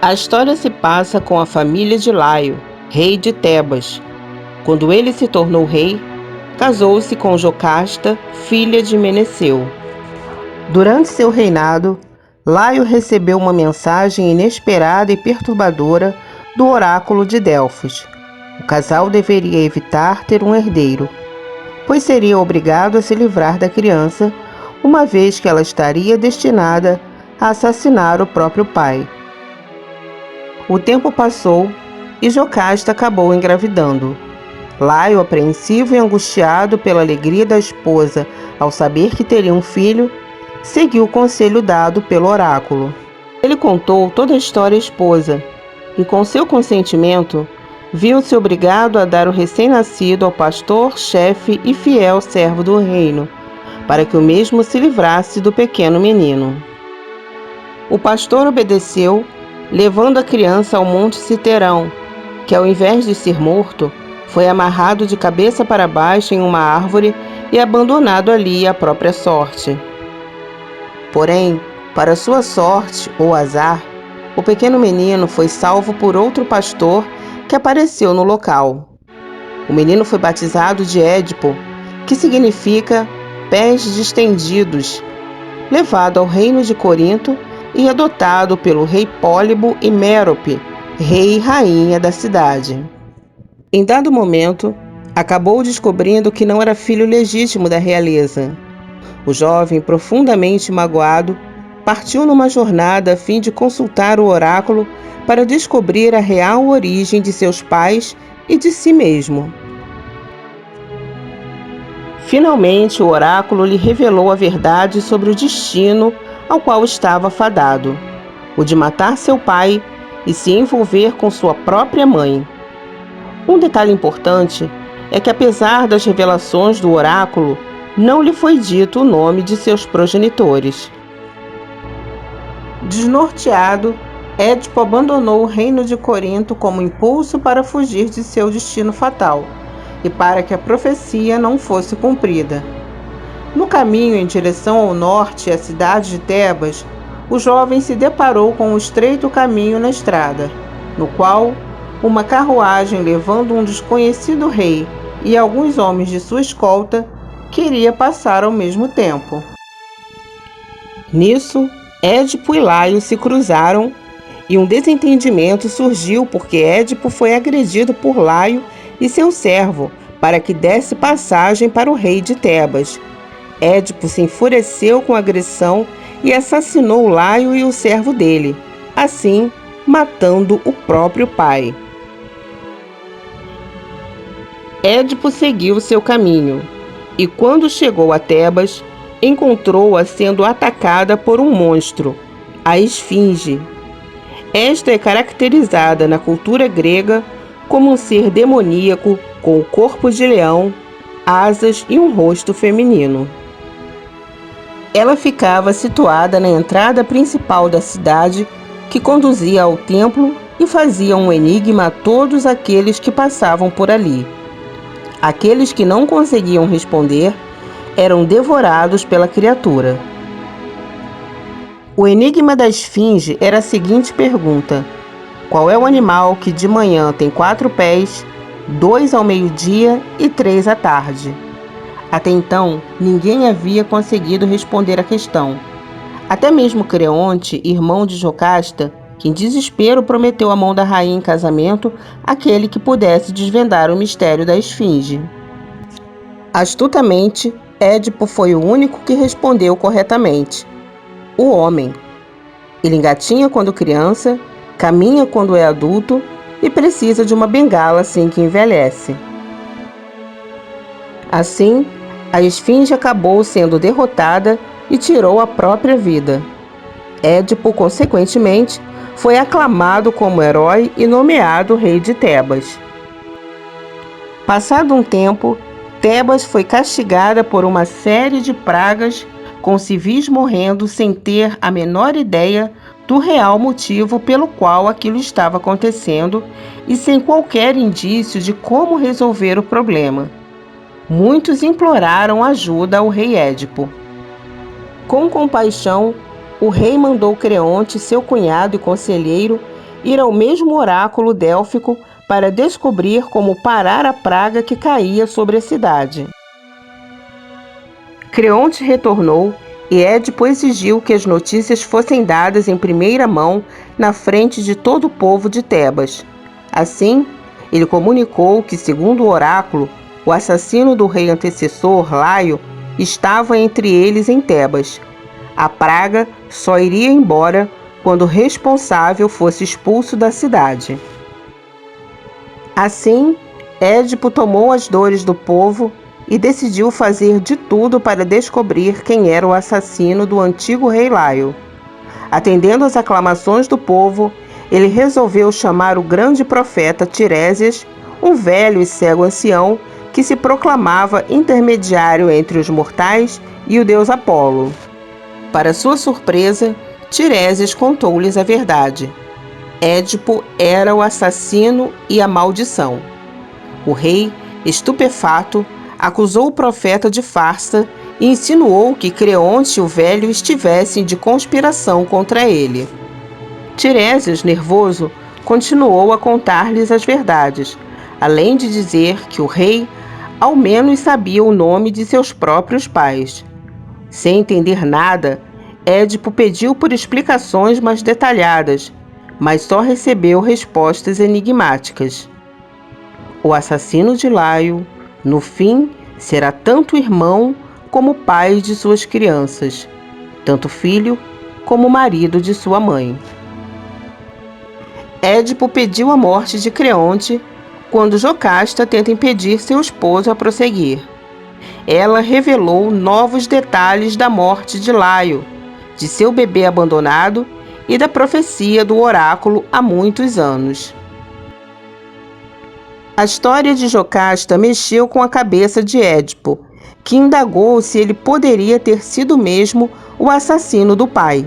A história se passa com a família de Laio, rei de Tebas. Quando ele se tornou rei, casou-se com Jocasta, filha de Meneceu. Durante seu reinado, Laio recebeu uma mensagem inesperada e perturbadora do oráculo de Delfos. O casal deveria evitar ter um herdeiro, pois seria obrigado a se livrar da criança, uma vez que ela estaria destinada a assassinar o próprio pai. O tempo passou e Jocasta acabou engravidando. Laio, apreensivo e angustiado pela alegria da esposa ao saber que teria um filho, seguiu o conselho dado pelo oráculo. Ele contou toda a história à esposa e, com seu consentimento, viu-se obrigado a dar o recém-nascido ao pastor, chefe e fiel servo do reino, para que o mesmo se livrasse do pequeno menino. O pastor obedeceu, levando a criança ao monte Citerão, que, ao invés de ser morto, foi amarrado de cabeça para baixo em uma árvore e abandonado ali à própria sorte. Porém, para sua sorte ou azar, o pequeno menino foi salvo por outro pastor que apareceu no local. O menino foi batizado de Édipo, que significa pés distendidos, levado ao reino de Corinto e adotado pelo rei Pólibo e Mérope, rei e rainha da cidade. Em dado momento, acabou descobrindo que não era filho legítimo da realeza. O jovem, profundamente magoado, partiu numa jornada a fim de consultar o oráculo para descobrir a real origem de seus pais e de si mesmo. Finalmente, o oráculo lhe revelou a verdade sobre o destino ao qual estava fadado, o de matar seu pai e se envolver com sua própria mãe. Um detalhe importante é que, apesar das revelações do oráculo, não lhe foi dito o nome de seus progenitores. Desnorteado, Édipo abandonou o reino de Corinto como impulso para fugir de seu destino fatal e para que a profecia não fosse cumprida. No caminho em direção ao norte, à cidade de Tebas, o jovem se deparou com um estreito caminho na estrada, no qual uma carruagem levando um desconhecido rei e alguns homens de sua escolta queria passar ao mesmo tempo. Nisso, Édipo e Laio se cruzaram e um desentendimento surgiu porque Édipo foi agredido por Laio e seu servo para que desse passagem para o rei de Tebas. Édipo se enfureceu com a agressão e assassinou Laio e o servo dele, assim matando o próprio pai. Édipo seguiu seu caminho e, quando chegou a Tebas, encontrou-a sendo atacada por um monstro, a Esfinge. Esta é caracterizada na cultura grega como um ser demoníaco com o corpo de leão, asas e um rosto feminino. Ela ficava situada na entrada principal da cidade, que conduzia ao templo e fazia um enigma a todos aqueles que passavam por ali. Aqueles que não conseguiam responder eram devorados pela criatura. O enigma da Esfinge era a seguinte pergunta: qual é o animal que de manhã tem 4 pés, 2 ao meio-dia e 3 à tarde? Até então, ninguém havia conseguido responder a questão. Até mesmo Creonte, irmão de Jocasta, que em desespero prometeu a mão da rainha em casamento àquele que pudesse desvendar o mistério da Esfinge. Astutamente, Édipo foi o único que respondeu corretamente: o homem. Ele engatinha quando criança, caminha quando é adulto e precisa de uma bengala assim que envelhece. Assim, a Esfinge acabou sendo derrotada e tirou a própria vida. Édipo, consequentemente, foi aclamado como herói e nomeado rei de Tebas. Passado um tempo, Tebas foi castigada por uma série de pragas, com civis morrendo sem ter a menor ideia do real motivo pelo qual aquilo estava acontecendo e sem qualquer indício de como resolver o problema. Muitos imploraram ajuda ao rei Édipo. Com compaixão, o rei mandou Creonte, seu cunhado e conselheiro, ir ao mesmo oráculo délfico para descobrir como parar a praga que caía sobre a cidade. Creonte retornou e Édipo exigiu que as notícias fossem dadas em primeira mão na frente de todo o povo de Tebas. Assim, ele comunicou que, segundo o oráculo, o assassino do rei antecessor, Laio, estava entre eles em Tebas. A praga só iria embora quando o responsável fosse expulso da cidade. Assim, Édipo tomou as dores do povo e decidiu fazer de tudo para descobrir quem era o assassino do antigo rei Laio. Atendendo às aclamações do povo, ele resolveu chamar o grande profeta Tiresias, um velho e cego ancião que se proclamava intermediário entre os mortais e o deus Apolo. Para sua surpresa, Tiresias contou-lhes a verdade. Édipo era o assassino e a maldição. O rei, estupefato, acusou o profeta de farsa e insinuou que Creonte o velho estivessem de conspiração contra ele. Tiresias, nervoso, continuou a contar-lhes as verdades, além de dizer que o rei ao menos sabia o nome de seus próprios pais. Sem entender nada, Édipo pediu por explicações mais detalhadas, mas só recebeu respostas enigmáticas. O assassino de Laio, no fim, será tanto irmão como pai de suas crianças, tanto filho como marido de sua mãe. Édipo pediu a morte de Creonte quando Jocasta tenta impedir seu esposo a prosseguir. Ela revelou novos detalhes da morte de Laio, de seu bebê abandonado e da profecia do oráculo há muitos anos. A história de Jocasta mexeu com a cabeça de Édipo, que indagou se ele poderia ter sido mesmo o assassino do pai.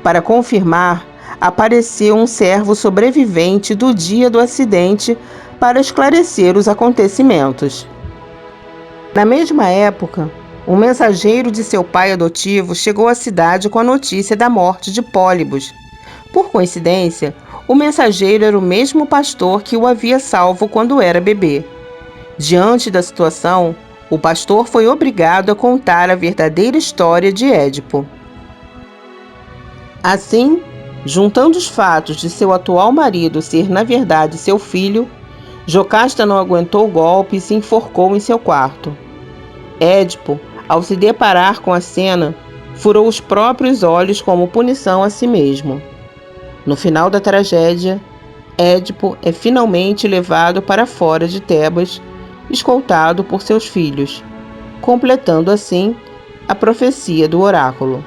Para confirmar, apareceu um servo sobrevivente do dia do acidente para esclarecer os acontecimentos. Na mesma época, um mensageiro de seu pai adotivo chegou à cidade com a notícia da morte de Pólibos. Por coincidência, o mensageiro era o mesmo pastor que o havia salvo quando era bebê. Diante da situação, o pastor foi obrigado a contar a verdadeira história de Édipo. Assim, juntando os fatos de seu atual marido ser na verdade seu filho, Jocasta não aguentou o golpe e se enforcou em seu quarto. Édipo, ao se deparar com a cena, furou os próprios olhos como punição a si mesmo. No final da tragédia, Édipo é finalmente levado para fora de Tebas, escoltado por seus filhos, completando assim a profecia do oráculo.